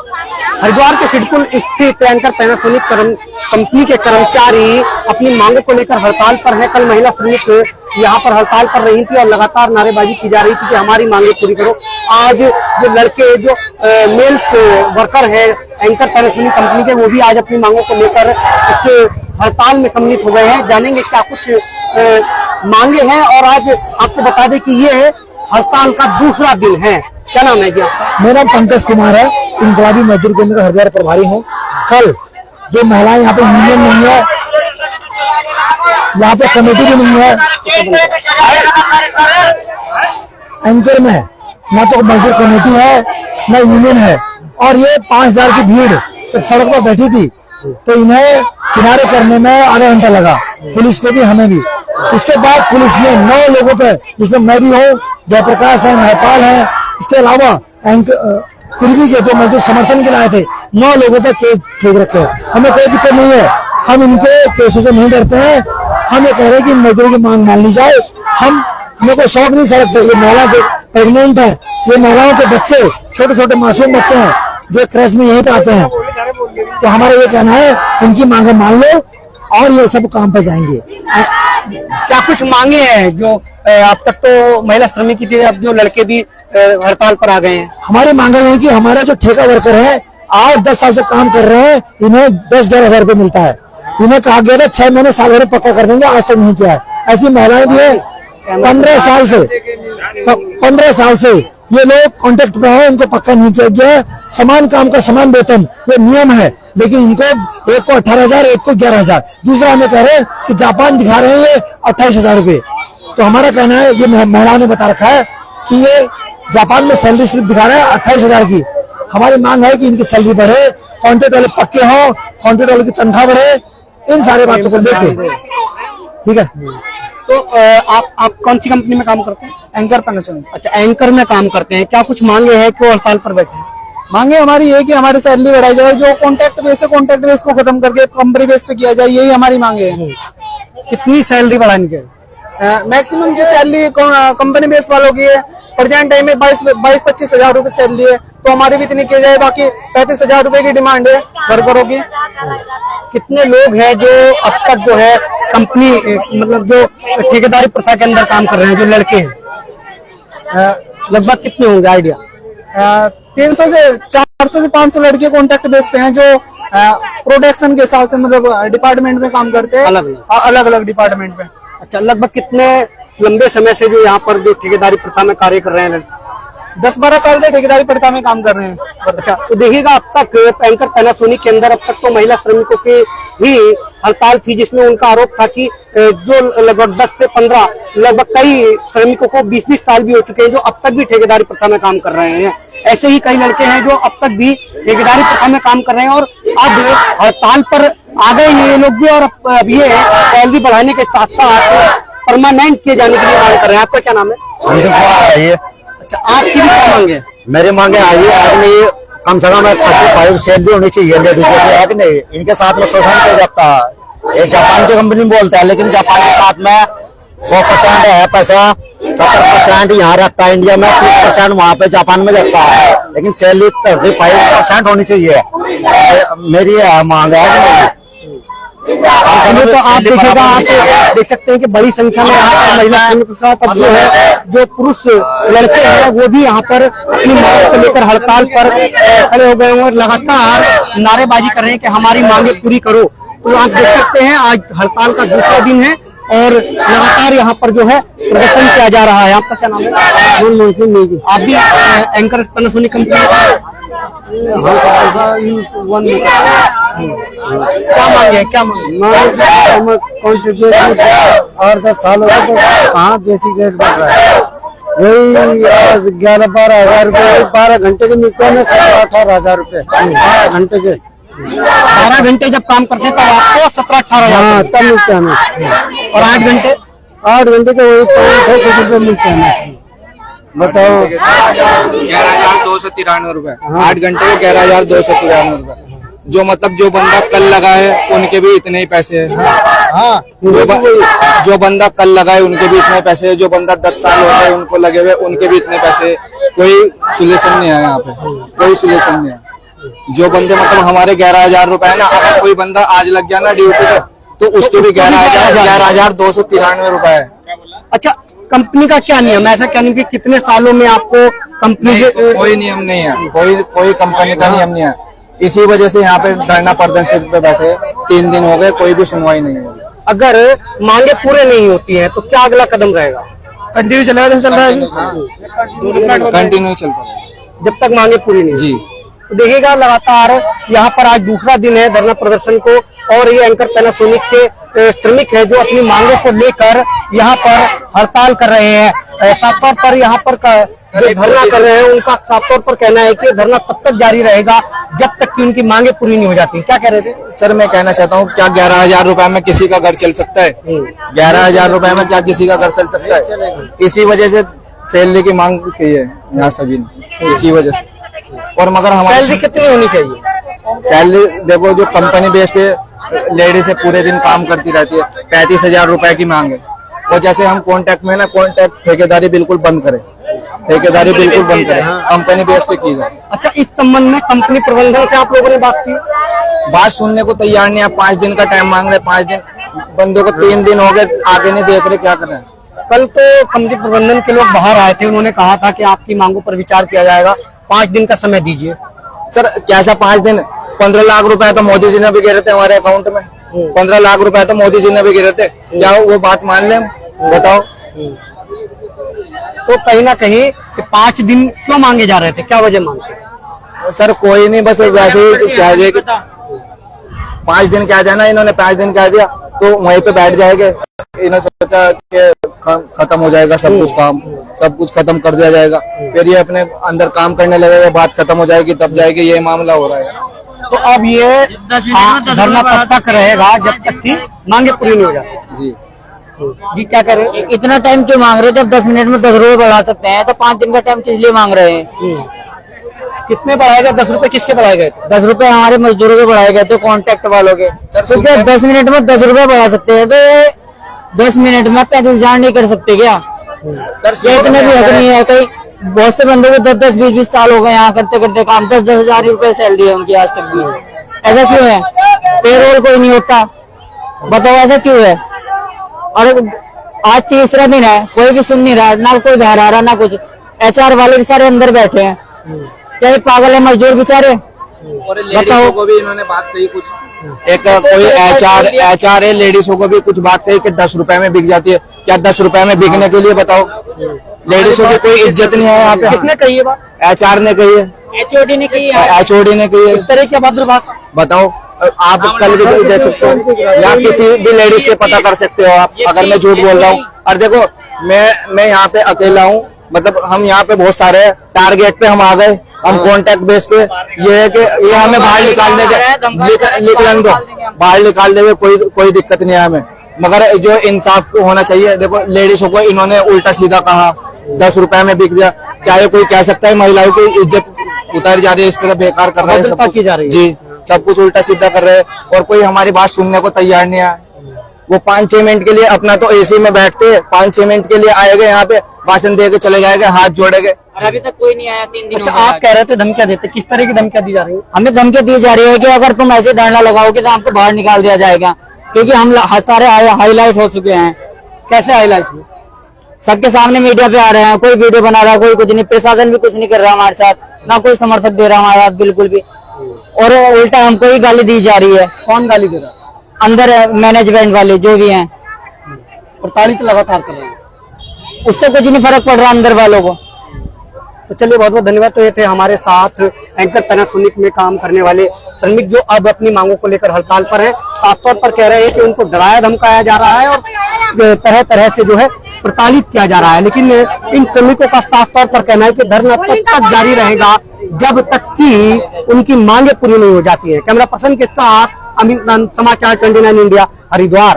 हरिद्वार के सिडकुल स्थित anchor Panasonic company के कर्मचारी अपनी मांगों को लेकर हड़ताल पर है। कल महिला श्रमिक यहाँ पर हड़ताल पर रही थी और लगातार नारेबाजी की जा रही थी कि हमारी मांगे पूरी करो। आज जो लड़के जो मेल वर्कर है एंकर पैनासोनिक कंपनी के, वो भी आज अपनी मांगों को लेकर इस हड़ताल में सम्मिलित हो गए हैं। जानेंगे क्या कुछ मांगे हैं। और आज आपको बता दें कि ये हड़ताल का दूसरा दिन है। क्या नाम है जी आपका? मेरा नाम पंकज कुमार है, इंकलाबी मजदूर केंद्र का हरिद्वार प्रभारी हूँ। कल जो महिलाएं यहाँ पे यूनियन नहीं है, यहाँ पे कमेटी भी नहीं है, एंकर में न तो मजदूर कमेटी है न यूनियन है, और ये 5000 की भीड़ तो सड़क पर बैठी थी, तो इन्हें किनारे करने में आधा घंटा लगा, पुलिस को भी हमें भी। इसके बाद पुलिस ने 9 लोगों पे, जिसमें मैं भी हूँ, जयप्रकाश है, नेपाल है, इसके अलावा कुर्मी के जो मजदूर समर्थन के लाए थे, 9 लोगों पर केस ठोक रखे। हमें कोई दिक्कत नहीं है, हम इनके केसों से नहीं डरते हैं। हम ये कह रहे हैं कि मजदूरों की मांग मान ली जाए। हमें कोई शौक नहीं सड़क पे। ये महिला जो प्रेगनेंट है, ये महिलाओं के बच्चे, छोटे छोटे मासूम बच्चे हैं जो क्रैश में यहीं पे आते हैं, तो हमारा ये कहना है उनकी मांगे मान लो और ये सब काम पे जाएंगे। क्या कुछ मांगे हैं जो अब तक तो महिला श्रमिक की थी, अब जो लड़के भी हड़ताल पर आ गए हैं? हमारी मांगे हैं कि हमारा जो ठेका वर्कर है 8-10 साल से काम कर रहे हैं, इन्हें 10-11 हजार रुपये मिलता है। इन्हें कहा गया था 6 महीने साल भर में पक्का कर देंगे, आज तक नहीं किया है। ऐसी महिलाएं भी है 15 साल से ये लोग कॉन्ट्रैक्ट में है, इनको पक्का नहीं किया गया है। समान काम का समान वेतन, ये नियम है, लेकिन इनको एक को 18,000, एक को 11,000। दूसरा हमें कह रहे हैं कि जापान दिखा रहे हैं ये 28,000 रुपये। तो हमारा कहना है, ये महिलाओं ने बता रखा है कि ये जापान में सैलरी सिर्फ दिखा रहे हैं 28,000 की। हमारी मांग है कि इनकी सैलरी बढ़े, कॉन्ट्रैक्ट वाले पक्के हों, कॉन्ट्रैक्ट वाले की तनख्वाह बढ़े, इन सारे बातों को लेके। ठीक है, तो आप कौन सी कंपनी में काम करते हैं? Anchor Panasonic. अच्छा, एंकर में काम करते हैं। क्या कुछ मांगे हैं, क्यों हड़ताल पर बैठे हैं? मांगे हमारी ये कि हमारी सैलरी बढ़ाई जाए, जो कॉन्ट्रैक्ट बेस है कॉन्ट्रैक्ट बेस को खत्म करके कंपनी बेस पे किया जाए, यही हमारी मांगे है। कितनी सैलरी बढ़ानी चाहिए? मैक्सिमम जो सैलरी कंपनी बेस वालों की है प्रेजेंट टाइम में 22-25 हजार रुपए सैलरी है, तो हमारी भी इतनी की जाए। बाकी 35,000 रुपए की डिमांड है वर्करों की। कितने लोग हैं जो अब तक जो है कंपनी मतलब जो ठेकेदारी प्रथा के अंदर काम कर रहे हैं, जो लड़के हैं? लगभग कितने होंगे आइडिया? 300 से 400 से 500 लड़के कॉन्ट्रैक्ट बेस पे हैं जो प्रोडक्शन के हिसाब से मतलब डिपार्टमेंट में काम करते हैं, अलग अलग डिपार्टमेंट में। अच्छा, लगभग कितने लंबे समय से जो यहाँ पर जो ठेकेदारी प्रथा में कार्य कर रहे हैं? 10-12 साल से ठेकेदारी प्रथा में काम कर रहे हैं। अच्छा, तो देखिएगा अब तक एंकर पैनासोनिक के अंदर अब तक तो महिला श्रमिकों की ही हड़ताल थी, जिसमें उनका आरोप था कि जो लगभग 10 से 15 लगभग कई श्रमिकों को 20-20 साल भी हो चुके हैं जो अब तक भी ठेकेदारी प्रथा में काम कर रहे हैं। ऐसे ही कई लड़के हैं जो अब तक भी ठेकेदारी प्रथा में काम कर रहे हैं और अब हड़ताल पर आ गए हैं ये लोग भी, और अब ये सैलरी बढ़ाने के साथ साथ परमानेंट किए जाने के लिए मांग कर रहे हैं। आपका क्या नाम है? संदीप कुमार है। अच्छा, आपकी भी क्या मांगे? मेरी मांगे आई है, कम से कम 35 सैलरी होनी चाहिए लेडीज की, है कि नहीं? इनके साथ में शोषण किया जाता है। ये जापान की कंपनी बोलता है, लेकिन जापान के साथ में 100% है पैसा, 70% यहाँ रहता है इंडिया में, 30% वहाँ पे जापान में रहता है, लेकिन सैलरी 35% होनी चाहिए। मेरी मांग है। तो आप देखिएगा, आप देख सकते हैं कि बड़ी संख्या में यहाँ पर महिला श्रमिक के साथ अब जो है जो पुरुष लड़के हैं वो भी यहाँ पर अपनी मांगों को लेकर हड़ताल पर खड़े हो गए हैं और लगातार नारेबाजी कर रहे हैं कि हमारी मांगे पूरी करो। तो आप देख सकते हैं आज हड़ताल का दूसरा दिन है और लगातार यहाँ पर जो है प्रदर्शन किया जा रहा है। आपका क्या नाम है? मनमोहन सिंह नेगी। आप भी एंकर पैनासोनिक कंपनी? क्या मांगे? क्या मांगे? कॉन्ट्रैक्ट और 10 साल हो गए तो कहाँ बेसिक रेट बढ़ रहा है? वही 11-12 हजार रुपये 12 घंटे के मिलते हैं, 17-18 हजार रुपये 12 घंटे के। 12 घंटे जब काम करते हैं तब आपको 17-18 हजार? हाँ, तब मिलते हैं हमें। और 8 घंटे? 8 घंटे के वही 500 रुपये मिलते हैं हमें। बताओ, 11,293 रुपए। 8 घंटे के 11,293 रुपए। जो मतलब जो बंदा कल लगा है उनके भी इतने ही पैसे हैं। हाँ, जो बंदा कल लगा है उनके भी इतने पैसे है, जो बंदा 10 साल हो गए उनको लगे हुए उनके भी इतने पैसे। कोई सोल्यूशन नहीं है यहाँ पे, कोई सोल्यूशन नहीं है। जो बंदे मतलब हमारे 11,000 रुपए है ना, अगर कोई बंदा आज लग गया ना ड्यूटी पे तो उसके भी 11,293 रुपए है। अच्छा, कंपनी का क्या नियम है? ऐसा क्या नियम कि कितने सालों में आपको कंपनी से कोई नियम नहीं है, कोई कंपनी का नियम नहीं है। इसी वजह से यहाँ पे धरना प्रदर्शन पे बैठे 3 दिन हो गए, कोई भी सुनवाई नहीं है। अगर मांगे पूरे नहीं होती हैं तो क्या अगला कदम रहेगा? कंटिन्यू चलेगा जैसे चल रहा है कंटिन्यू चलता है जब तक मांगे पूरी नहीं जी। तो देखिएगा लगातार यहाँ पर आज दूसरा दिन है धरना प्रदर्शन को, और ये एंकर पैनासोनिक के श्रमिक है जो अपनी मांगों को लेकर यहाँ पर हड़ताल कर रहे हैं। साफ तौर पर यहाँ पर जो धरना कर रहे हैं उनका साफ तौर पर कहना है कि धरना तब तक जारी रहेगा जब तक कि उनकी मांगे पूरी नहीं हो जाती। क्या कह रहे थे सर? मैं कहना चाहता हूँ, क्या 11,000 रुपए में किसी का घर चल सकता है? 11,000 रुपए में क्या किसी का घर चल सकता है? इसी वजह से सैलरी की मांग की है यहाँ सभी ने, इसी वजह से। और मगर हमारी सैलरी कितनी होनी चाहिए? सैलरी देखो, जो कंपनी बेस पे लेडीज पूरे दिन काम करती रहती है, 35,000 रुपए की मांग है। और जैसे हम कॉन्ट्रैक्ट में ना, कॉन्ट्रैक्ट ठेकेदारी बिल्कुल बंद करें, ठेकेदारी बिल्कुल बंद करें, कंपनी बेस पे की जाए। अच्छा, इस संबंध में कंपनी प्रबंधन से आप लोगों ने बात की? बात सुनने को तैयार नहीं है। 5 दिन का टाइम मांग रहे, 5 दिन बंदों को 3 दिन हो गए, आगे नहीं देख रहे, क्या कर रहे हैं। कल तो कंपनी प्रबंधन के लोग बाहर आए थे, उन्होंने कहा था कि आपकी मांगों पर विचार किया जाएगा, 5 दिन का समय दीजिए। सर कैसा 5 दिन? 15 लाख रुपए तो मोदी जी ने भी गिरे थे हमारे अकाउंट में, 15 लाख रुपए तो मोदी जी ने भी गिरे थे। क्या वो बात मान ले? बताओ। तो कहीं ना कहीं 5 दिन क्यों मांगे जा रहे थे? क्या वजह मांगते? सर कोई नहीं, बस वैसे ही कह दिया कि 5 दिन कह दिया ना इन्होंने, 5 दिन कह दिया तो वहीं पे बैठ जाएंगे। इन्होंने सोचा कि खत्म हो जाएगा सब कुछ, काम सब कुछ खत्म कर दिया जाएगा, फिर ये अपने अंदर काम करने लगेगा, बात खत्म हो जाएगी तब जाएगी, ये मामला हो रहा है। तो अब ये धरना तब तक रहेगा जब तक की मांगे पूरी नहीं हो जाती। जी जी, क्या कर रहे हैं? इतना टाइम क्यों मांग रहे थे? अब 10 मिनट में 10 रुपए बढ़ा सकते हैं, तो 5 दिन का टाइम किस लिए मांग रहे हैं? कितने बढ़ाए गए? 10 रुपए किसके बढ़ाए गए? 10 रुपए हमारे मजदूरों के बढ़ाए गए थे, कॉन्ट्रैक्ट वालों के। तो क्या 10 मिनट में 10 रुपए बढ़ा सकते हैं? तो 10 मिनट में 35,000 नहीं कर सकते क्या? ये इतने भी हक नहीं है। कई बहुत से बंदों को 10-10, 20-20 साल हो गए यहाँ करते करते काम, 10-10 हजार रुपए सैलरी है उनकी आज तक भी। ऐसा क्यों है? पेरोल कोई नहीं होता, बताओ ऐसा क्यों है? और आज तीसरा दिन है, कोई भी सुन नहीं रहा, ना कोई बाहर आ रहा ना कुछ। HR वाले भी सारे अंदर बैठे हैं, क्या ये पागल है मजदूर बेचारे? और लेडीजों को भी इन्होंने बात कही कुछ, एक कोई HR है, लेडीजों को भी कुछ बात कही कि 10 रुपए में बिक जाती है। क्या 10 रुपए में बिकने के लिए बताओ? लेडीजों की कोई इज्जत नहीं है यहाँ पे। किसने कही है बात? HR ने कही है, HOD ने कही है। HOD ने कही है। इस तरह की अभद्र भाषा बताओ, आप कल भी देख सकते हो या किसी भी लेडीज से पता कर सकते हो आप, अगर मैं झूठ बोल रहा हूँ। और देखो मैं यहाँ पे अकेला हूँ, मतलब हम यहाँ पे बहुत सारे टारगेट पे हम आ गए, हम कॉन्टेक्ट बेस पे। ये है कि ये हमें बाहर निकाल देंगे, निकलन दो, बाहर निकाल देंगे, कोई दिक्कत नहीं है हमें। मगर जो इंसाफ को होना चाहिए, देखो लेडीजों को इन्होंने उल्टा सीधा कहा, 10 रुपए में बिक गया। क्या ये कोई कह सकता है महिलाओं की इज्जत उतारी जा रही है, इस तरह बेकार कर रहे हैं सब की जा रही है। जी, सब कुछ उल्टा सीधा कर रहे हैं और कोई हमारी बात सुनने को तैयार नहीं है। वो 5-6 मिनट के लिए अपना तो AC में बैठते हैं, 5-6 मिनट के लिए आएंगे यहाँ पे, भाषण दे के चले जाएंगे, हाथ जोड़ेंगे। अभी तक कोई नहीं आया, 3 दिन अच्छा, आप कह रहे थे धमकियां देते, किस तरह की धमकियां दी जा रही है? हमें धमकी दी जा रही है कि अगर तुम ऐसे धरना लगाओगे तो आपको बाहर निकाल दिया जाएगा, क्योंकि हम सारे हाईलाइट हो चुके हैं। कैसे हाईलाइट? सबके सामने मीडिया पे आ रहे हैं, कोई वीडियो बना रहा है, कोई कुछ नहीं, प्रशासन भी कुछ नहीं कर रहा हमारे साथ, ना कोई समर्थक दे रहा हमारे साथ बिल्कुल भी, और उल्टा हमको ही गाली दी जा रही है। कौन गाली दे रहा? अंदर मैनेजमेंट वाले जो भी हैं, प्रताड़ित लगातार कर रहे हैं, उससे कुछ नहीं फर्क पड़ रहा अंदर वालों को। तो चलिए, बहुत बहुत धन्यवाद। तो ये थे हमारे साथ एंकर पैनासोनिक में काम करने वाले श्रमिक जो अब अपनी मांगों को लेकर हड़ताल पर है। साफ तौर पर कह रहे हैं कि उनको डराया धमकाया जा रहा है और तरह तरह से जो है प्रताड़ित किया जा रहा है। लेकिन इन श्रमिकों का साफ तौर पर कहना है कि धरना तब तक जारी रहेगा जब तक कि उनकी मांगे पूरी नहीं हो जाती है। कैमरा पर्सन के साथ अमित नंद, समाचार 29 इंडिया, हरिद्वार।